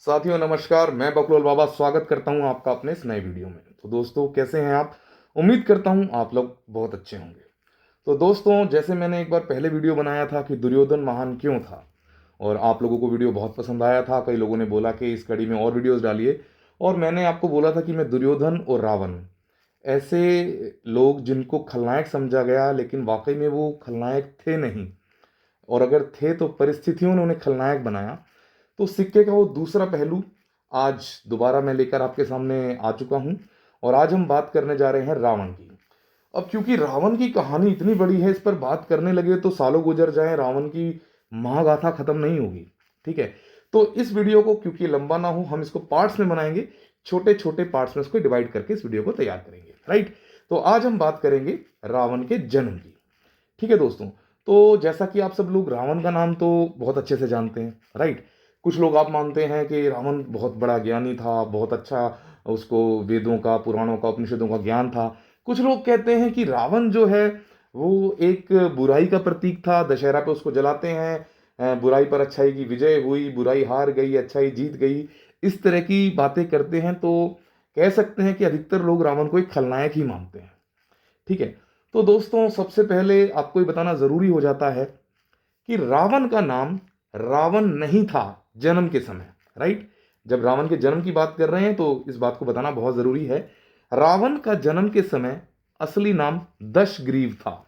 साथियों नमस्कार, मैं बकलोल बाबा स्वागत करता हूं आपका अपने इस नए वीडियो में। तो दोस्तों कैसे हैं आप? उम्मीद करता हूं आप लोग बहुत अच्छे होंगे। तो दोस्तों जैसे मैंने एक बार पहले वीडियो बनाया था कि दुर्योधन महान क्यों था, और आप लोगों को वीडियो बहुत पसंद आया था। कई लोगों ने बोला कि इस कड़ी में और वीडियोस डालिए, और मैंने आपको बोला था कि मैं दुर्योधन और रावण ऐसे लोग जिनको खलनायक समझा गया, लेकिन वाकई में वो खलनायक थे नहीं, और अगर थे तो परिस्थितियों ने उन्हें खलनायक बनाया। तो सिक्के का वो दूसरा पहलू आज दोबारा मैं लेकर आपके सामने आ चुका हूं, और आज हम बात करने जा रहे हैं रावण की। अब क्योंकि रावण की कहानी इतनी बड़ी है, इस पर बात करने लगे तो सालों गुजर जाए, रावण की महागाथा खत्म नहीं होगी। ठीक है, तो इस वीडियो को क्योंकि लंबा ना हो, हम इसको पार्ट्स में बनाएंगे, छोटे छोटे पार्ट्स में इसको डिवाइड करके इस वीडियो को तैयार करेंगे। राइट, तो आज हम बात करेंगे रावण के जन्म की। ठीक है दोस्तों, तो जैसा कि आप सब लोग रावण का नाम तो बहुत अच्छे से जानते हैं। राइट, कुछ लोग आप मानते हैं कि रावण बहुत बड़ा ज्ञानी था, बहुत अच्छा उसको वेदों का, पुराणों का, उपनिषदों का ज्ञान था। कुछ लोग कहते हैं कि रावण जो है वो एक बुराई का प्रतीक था, दशहरा पे उसको जलाते हैं, बुराई पर अच्छाई की विजय हुई, बुराई हार गई, अच्छाई जीत गई, इस तरह की बातें करते हैं। तो कह सकते हैं कि अधिकतर लोग रावण को एक खलनायक ही मानते हैं। ठीक है, तो दोस्तों सबसे पहले आपको ये बताना जरूरी हो जाता है कि रावण का नाम रावण नहीं था जन्म के समय। राइट, जब रावण के जन्म की बात कर रहे हैं तो इस बात को बताना बहुत जरूरी है। रावण का जन्म के समय असली नाम दशग्रीव था।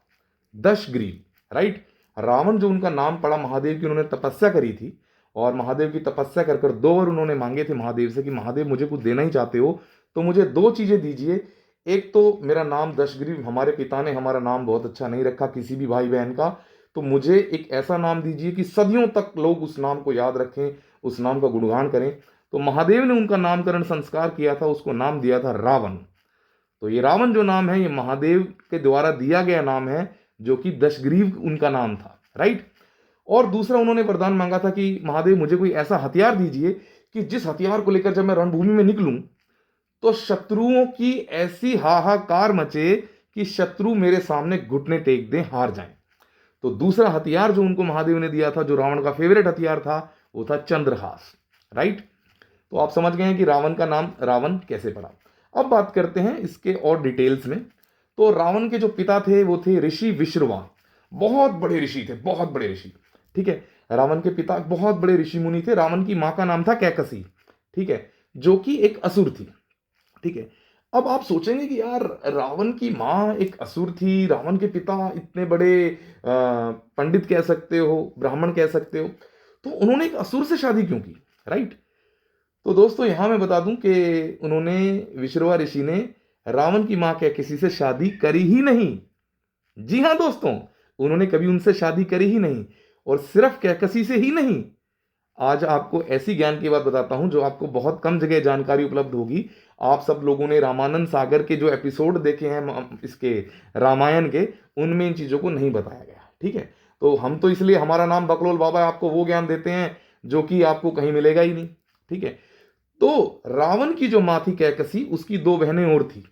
दशग्रीव। राइट, रावण जो उनका नाम पड़ा, महादेव की उन्होंने तपस्या करी थी, और महादेव की तपस्या कर कर 2 वर उन्होंने मांगे थे महादेव से कि महादेव मुझे कुछ देना ही चाहते हो तो मुझे 2 चीजें दीजिए। एक तो मेरा नाम दशग्रीव, हमारे पिता ने हमारा नाम बहुत अच्छा नहीं रखा किसी भी भाई बहन का, तो मुझे एक ऐसा नाम दीजिए कि सदियों तक लोग उस नाम को याद रखें, उस नाम का गुणगान करें। तो महादेव ने उनका नामकरण संस्कार किया था, उसको नाम दिया था रावण। तो ये रावण जो नाम है ये महादेव के द्वारा दिया गया नाम है, जो कि दशग्रीव उनका नाम था। राइट, और दूसरा उन्होंने वरदान मांगा था कि महादेव मुझे कोई ऐसा हथियार दीजिए कि जिस हथियार को लेकर जब मैं रणभूमि में निकलूं तो शत्रुओं की ऐसी हाहाकार मचे कि शत्रु मेरे सामने घुटने टेक दें, हार जाएं। तो दूसरा हथियार जो उनको महादेव ने दिया था, जो रावण का फेवरेट हथियार था, वो था चंद्रहास। राइट, तो आप समझ गए हैं कि रावण का नाम रावण कैसे पड़ा। अब बात करते हैं इसके और डिटेल्स में। तो रावण के जो पिता थे वो थे ऋषि विश्रवा। बहुत बड़े ऋषि थे, बहुत बड़े ऋषि। ठीक है, रावण के पिता बहुत बड़े ऋषि मुनि थे। रावण की मां का नाम था कैकसी। ठीक है, जो कि एक असुर थी। ठीक है, अब आप सोचेंगे कि यार रावण की माँ एक असुर थी, रावण के पिता इतने बड़े पंडित कह सकते हो, ब्राह्मण कह सकते हो, तो उन्होंने एक असुर से शादी क्यों की? राइट, तो दोस्तों यहां मैं बता दूं कि उन्होंने, विश्रवा ऋषि ने रावण की माँ क्या किसी से शादी करी ही नहीं। जी हां दोस्तों, उन्होंने कभी उनसे शादी करी ही नहीं, और सिर्फ कैकसी से ही नहीं। आज आपको ऐसी ज्ञान की बात बताता हूं जो आपको बहुत कम जगह जानकारी उपलब्ध होगी। आप सब लोगों ने रामानंद सागर के जो एपिसोड देखे हैं इसके रामायण के, उनमें इन चीजों को नहीं बताया गया। ठीक है, तो हम तो इसलिए हमारा नाम बकलोल बाबा है, आपको वो ज्ञान देते हैं जो कि आपको कहीं मिलेगा ही नहीं। ठीक है, तो रावण की जो मां थी कैकसी, उसकी 2 बहनें और थी।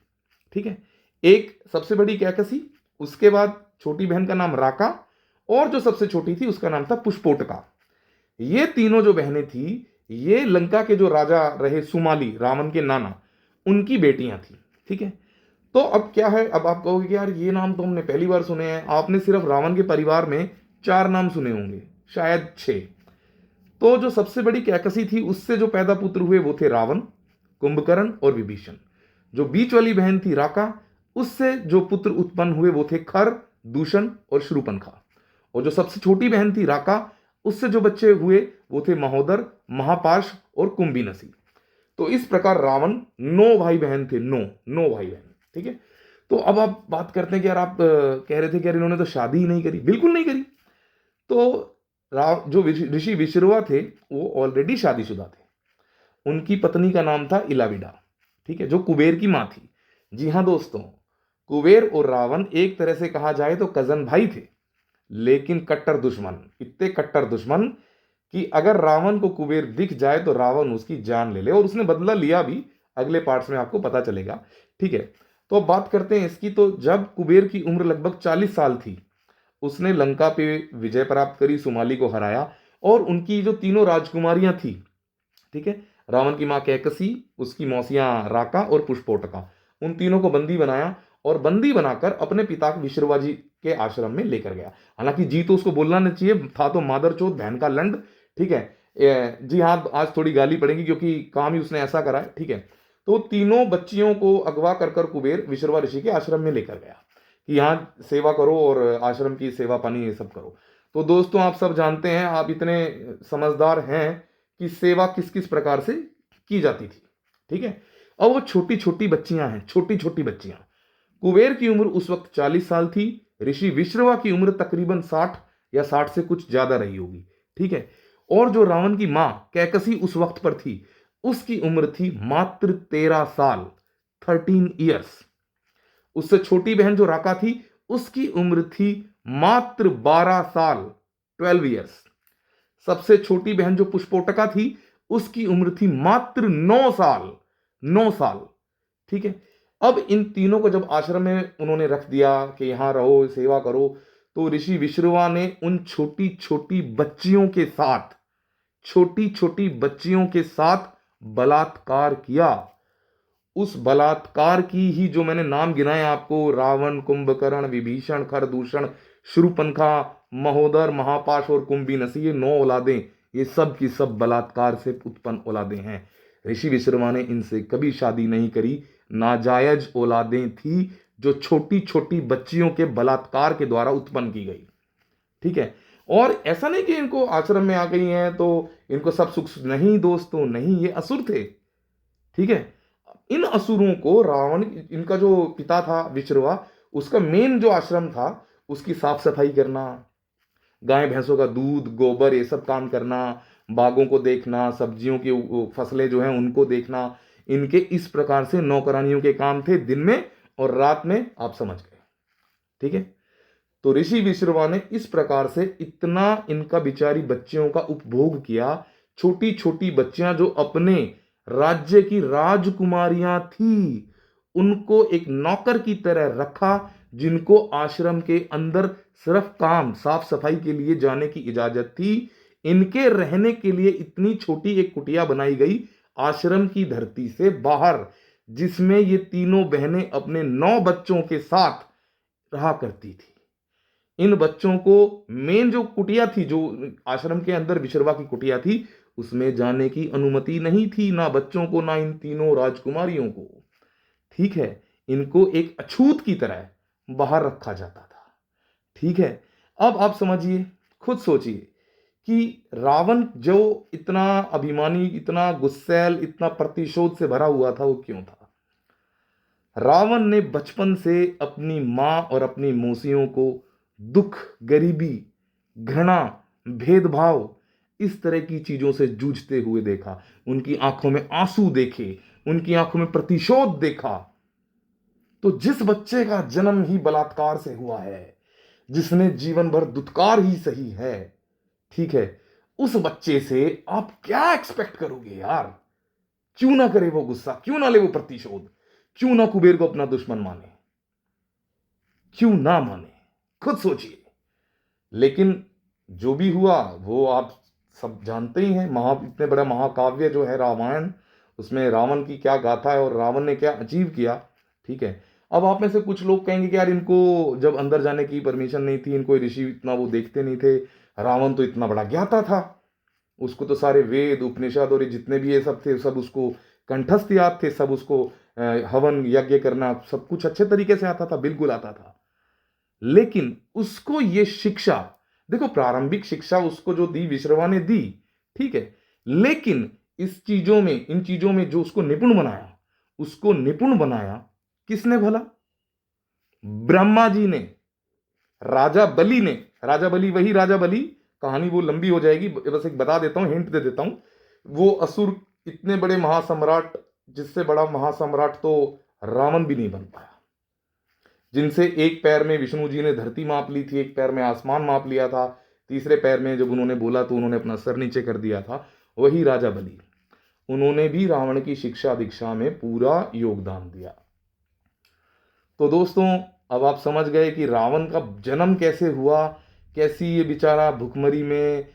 ठीक है, एक सबसे बड़ी कैकसी, उसके बाद छोटी बहन का नाम राका, और जो सबसे छोटी थी उसका नाम था पुष्पोटका। ये तीनों जो बहनें थी, ये लंका के जो राजा रहे सुमाली, रावण के नाना, उनकी बेटियां थी। ठीक है, तो अब क्या है, अब आप कहोगे कि यार ये नाम तो हमने पहली बार सुने हैं। आपने सिर्फ रावण के परिवार में 4 नाम सुने होंगे, शायद 6। तो जो सबसे बड़ी कैकसी थी, उससे जो पैदा पुत्र हुए वो थे रावण, कुंभकर्ण और विभीषण। जो बीच वाली बहन थी राका, उससे जो पुत्र उत्पन्न हुए वो थे खर, दूषण और शूर्पणखा। और जो सबसे छोटी बहन थी राका, उससे जो बच्चे हुए वो थे महोदर, महापाश और कुंभीनसी। तो इस प्रकार रावण 9 भाई बहन थे, 9 भाई बहन। ठीक है, तो अब आप बात करते हैं कि यार आप कह रहे थे कि यार इन्होंने तो शादी ही नहीं करी। बिल्कुल नहीं करी। तो जो ऋषि विश्रवा थे वो ऑलरेडी शादीशुदा थे। उनकी पत्नी का नाम था इलाविडा। ठीक है, जो कुबेर की मां थी। जी हां दोस्तों, कुबेर और रावण एक तरह से कहा जाए तो कजन भाई थे, लेकिन कट्टर दुश्मन। इतने कट्टर दुश्मन कि अगर रावण को कुबेर दिख जाए तो रावण उसकी जान ले ले, और उसने बदला लिया भी। अगले पार्ट्स में आपको पता चलेगा। ठीक है, तो अब बात करते हैं इसकी। तो जब कुबेर की उम्र लगभग 40 साल थी, उसने लंका पे विजय प्राप्त करी, सुमाली को हराया, और उनकी जो तीनों राजकुमारियां थी, ठीक है। रावण की माँ कैकसी, उसकी मौसियां राका और पुष्पोटका, उन तीनों को बंदी बनाया और बंदी बनाकर अपने पिता विश्रवा जी के आश्रम में लेकर गया। हालांकि जी तो उसको बोलना नहीं चाहिए था, तो मादरचोद, बहन का लंड, ठीक है। जी हाँ, आज थोड़ी गाली पड़ेगी क्योंकि काम ही उसने ऐसा करा है, ठीक है। तो तीनों बच्चियों को अगवा कर कर कुबेर विश्रवा ऋषि के आश्रम में लेकर गया कि यहाँ सेवा करो और आश्रम की सेवा पानी ये सब करो। तो दोस्तों आप सब जानते हैं, आप इतने समझदार हैं कि सेवा किस किस प्रकार से की जाती थी, ठीक है। अब वो छोटी छोटी बच्चियां हैं, छोटी छोटी बच्चियां। कुबेर की उम्र उस वक्त 40 साल थी, ऋषि विश्रवा की उम्र तकरीबन 60 या 60 से कुछ ज्यादा रही होगी, ठीक है। और जो रावण की मां कैकसी उस वक्त पर थी, उसकी उम्र थी मात्र 13 साल, 13 ईयर्स। उससे छोटी बहन जो राका थी, उसकी उम्र थी मात्र 12 साल, 12 ईयर्स। सबसे छोटी बहन जो पुष्पोटका थी, उसकी उम्र थी मात्र 9 साल, 9 साल, ठीक है। अब इन तीनों को जब आश्रम में उन्होंने रख दिया कि यहां रहो, सेवा करो, तो ऋषि विश्रवा ने उन छोटी छोटी बच्चियों के साथ, छोटी छोटी बच्चियों के साथ बलात्कार किया। उस बलात्कार की ही जो मैंने नाम गिनाए आपको, रावण, कुंभकर्ण, विभीषण, खरदूषण, शूर्पणखा, महोदर, महापाश और कुंभीनसी, ये 9 औलादें, ये सब की सब बलात्कार से उत्पन्न औलादें हैं। ऋषि विश्रवा ने इनसे कभी शादी नहीं करी, नाजायज औलादें थी जो छोटी छोटी बच्चियों के बलात्कार के द्वारा उत्पन्न की गई, ठीक है। और ऐसा नहीं कि इनको आश्रम में आ गई हैं तो इनको सब सुख, नहीं दोस्तों, नहीं, ये असुर थे, ठीक है। इन असुरों को रावण, इनका जो पिता था विश्रवा, उसका मेन जो आश्रम था उसकी साफ सफाई करना, गाय भैंसों का दूध, गोबर, ये सब काम करना, बागों को देखना, सब्जियों की फसलें जो हैं उनको देखना, इनके इस प्रकार से नौकरानियों के काम थे दिन में, और रात में आप समझ गए, ठीक है। तो ऋषि विश्रवा ने इस प्रकार से इतना इनका बिचारी बच्चियों का उपभोग किया। छोटी छोटी बच्चियां जो अपने राज्य की राजकुमारियां थी, उनको एक नौकर की तरह रखा, जिनको आश्रम के अंदर सिर्फ काम साफ सफाई के लिए जाने की इजाजत थी। इनके रहने के लिए इतनी छोटी एक कुटिया बनाई गई आश्रम की धरती से बाहर, जिसमें ये तीनों बहनें अपने 9 बच्चों के साथ रहा करती थी। इन बच्चों को मेन जो कुटिया थी, जो आश्रम के अंदर विश्रवा की कुटिया थी, उसमें जाने की अनुमति नहीं थी, ना बच्चों को, ना इन तीनों राजकुमारियों को, ठीक है। इनको एक अछूत की तरह बाहर रखा जाता था, ठीक है। अब आप समझिए, खुद सोचिए कि रावण जो इतना अभिमानी, इतना गुस्सैल, इतना प्रतिशोध से भरा हुआ था, वो क्यों था? रावण ने बचपन से अपनी मां और अपनी मौसियों को दुख, गरीबी, घृणा, भेदभाव, इस तरह की चीजों से जूझते हुए देखा। उनकी आंखों में आंसू देखे, उनकी आंखों में प्रतिशोध देखा। तो जिस बच्चे का जन्म ही बलात्कार से हुआ है, जिसने जीवन भर दुत्कार ही सही है, ठीक है, उस बच्चे से आप क्या एक्सपेक्ट करोगे यार? क्यों ना करे वो गुस्सा, क्यों ना ले वो प्रतिशोध, क्यों ना कुबेर को अपना दुश्मन माने, क्यों ना माने? खुद सोचिए। लेकिन जो भी हुआ वो आप सब जानते ही हैं। इतने बड़ा महाकाव्य जो है रामायण, उसमें रावण की क्या गाथा है और रावण ने क्या अचीव किया, ठीक है। अब आप में से कुछ लोग कहेंगे कि यार इनको जब अंदर जाने की परमिशन नहीं थी, इनको ऋषि इतना वो देखते नहीं थे, रावण तो इतना बड़ा ज्ञाता था, उसको तो सारे वेद, उपनिषद और ये जितने भी ये सब थे, सब उसको कंठस्थ याद थे, सब उसको हवन यज्ञ करना सब कुछ अच्छे तरीके से आता था, बिल्कुल आता था। लेकिन उसको ये शिक्षा, देखो प्रारंभिक शिक्षा उसको जो दी विश्रवा ने दी, ठीक है। लेकिन इस चीजों में, इन चीजों में जो उसको निपुण बनाया, उसको निपुण बनाया किसने भला? ब्रह्मा जी ने, राजा बलि ने। राजा बलि, वही राजा बलि, कहानी वो लंबी हो जाएगी, बस एक बता देता हूं, हिंट दे देता हूं। वो असुर इतने बड़े महासम्राट, जिससे बड़ा महासम्राट तो रावण भी नहीं बन पाया, जिनसे एक पैर में विष्णु जी ने धरती माप ली थी, एक पैर में आसमान माप लिया था, तीसरे पैर में जब उन्होंने बोला तो उन्होंने अपना सर नीचे कर दिया था, वही राजा बलि। उन्होंने भी रावण की शिक्षा दीक्षा में पूरा योगदान दिया। तो दोस्तों अब आप समझ गए कि रावण का जन्म कैसे हुआ, कैसी ये बेचारा भुखमरी में,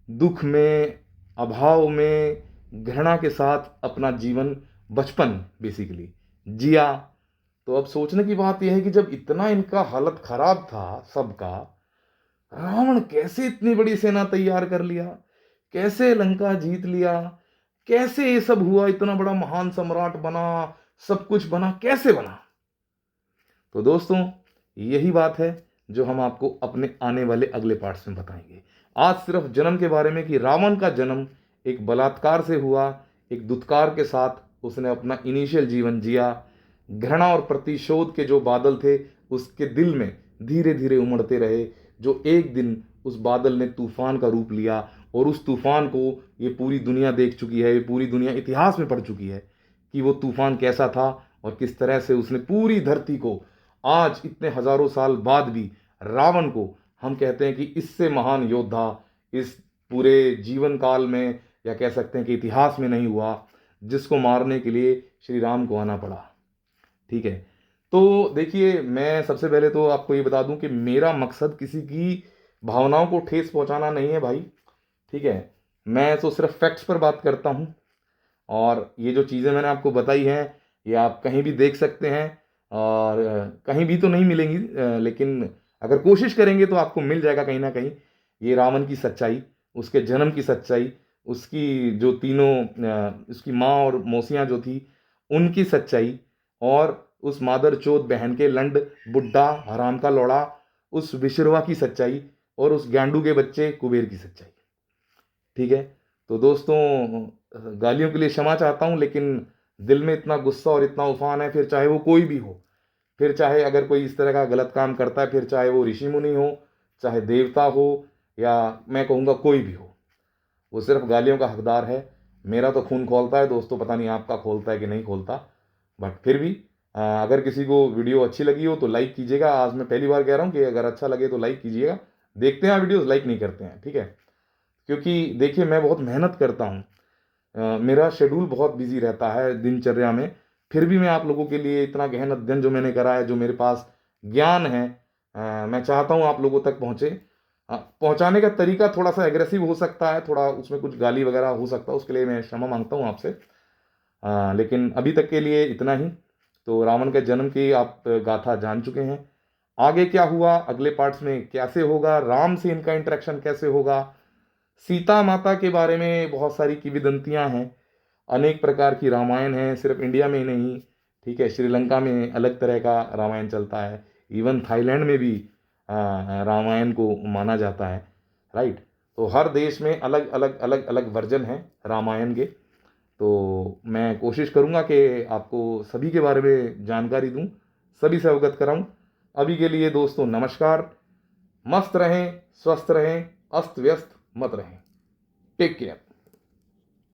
दुख में, अभाव में, घृणा के साथ अपना जीवन, बचपन बेसिकली जिया। तो अब सोचने की बात यह है कि जब इतना इनका हालत खराब था सबका, रावण कैसे इतनी बड़ी सेना तैयार कर लिया, कैसे लंका जीत लिया, कैसे ये सब हुआ, इतना बड़ा महान सम्राट बना, सब कुछ बना, कैसे बना। तो दोस्तों यही बात है जो हम आपको अपने आने वाले अगले पार्ट्स में बताएंगे। आज सिर्फ जन्म के बारे में कि रावण का जन्म एक बलात्कार से हुआ, एक दुत्कार के साथ उसने अपना इनिशियल जीवन जिया। घृणा और प्रतिशोध के जो बादल थे उसके दिल में धीरे धीरे उमड़ते रहे, जो एक दिन उस बादल ने तूफान का रूप लिया। और उस तूफान को ये पूरी दुनिया देख चुकी है, ये पूरी दुनिया इतिहास में पढ़ चुकी है कि वो तूफान कैसा था और किस तरह से उसने पूरी धरती को, आज इतने हजारों साल बाद भी रावण को हम कहते हैं कि इससे महान योद्धा इस पूरे जीवन काल में, या कह सकते हैं कि इतिहास में नहीं हुआ, जिसको मारने के लिए श्री राम को आना पड़ा। ठीक है, तो देखिए मैं सबसे पहले तो आपको ये बता दूं कि मेरा मकसद किसी की भावनाओं को ठेस पहुंचाना नहीं है भाई। ठीक है, मैं तो सिर्फ फैक्ट्स पर बात करता हूं, और ये जो चीज़ें मैंने आपको बताई हैं ये आप कहीं भी देख सकते हैं, और कहीं भी तो नहीं मिलेंगी, लेकिन अगर कोशिश करेंगे तो आपको मिल जाएगा कहीं ना कहीं। ये रावण की सच्चाई, उसके जन्म की सच्चाई, उसकी जो तीनों उसकी माँ और मौसियाँ जो थी उनकी सच्चाई, और उस मादर चोद बहन के लंड बुड्ढा हराम का लौड़ा उस विश्रवा की सच्चाई, और उस गांडू के बच्चे कुबेर की सच्चाई। ठीक है, तो दोस्तों गालियों के लिए क्षमा चाहता हूं, लेकिन दिल में इतना गुस्सा और इतना उफान है, फिर चाहे वो कोई भी हो, फिर चाहे अगर कोई इस तरह का गलत काम करता है, फिर चाहे वो ऋषि मुनि हो, चाहे देवता हो, या मैं कहूँगा कोई भी हो, वो सिर्फ गालियों का हकदार है। मेरा तो खून खोलता है दोस्तों, पता नहीं आपका खोलता है कि नहीं खोलता, बट फिर भी अगर किसी को वीडियो अच्छी लगी हो तो लाइक कीजिएगा। आज मैं पहली बार कह रहा हूँ कि अगर अच्छा लगे तो लाइक कीजिएगा। देखते हैं वीडियोस, लाइक नहीं करते हैं, ठीक है, क्योंकि देखिए मैं बहुत मेहनत करता हूँ, मेरा शेड्यूल बहुत बिजी रहता है दिनचर्या में, फिर भी मैं आप लोगों के लिए इतना गहन अध्ययन जो मैंने करा है, जो मेरे पास ज्ञान है, मैं चाहता हूँ आप लोगों तक पहुँचे। पहुँचाने का तरीका थोड़ा सा एग्रेसिव हो सकता है, थोड़ा उसमें कुछ गाली वगैरह हो सकता है, उसके लिए मैं क्षमा मांगता हूँ आपसे। लेकिन अभी तक के लिए इतना ही। तो रावण के जन्म की आप गाथा जान चुके हैं। आगे क्या हुआ, अगले पार्ट्स में कैसे होगा, राम से इनका इंटरेक्शन कैसे होगा, सीता माता के बारे में बहुत सारी किंवदंतियां हैं, अनेक प्रकार की रामायण है, सिर्फ इंडिया में ही नहीं। ठीक है, श्रीलंका में अलग तरह का रामायण चलता है, इवन थाईलैंड में भी रामायण को माना जाता है। राइट, तो हर देश में अलग अलग अलग अलग वर्जन हैं रामायण के। तो मैं कोशिश करूंगा कि आपको सभी के बारे में जानकारी दूं, सभी से अवगत कराऊं। अभी के लिए दोस्तों नमस्कार, मस्त रहें, स्वस्थ रहें, अस्त व्यस्त मत रहें। Take care.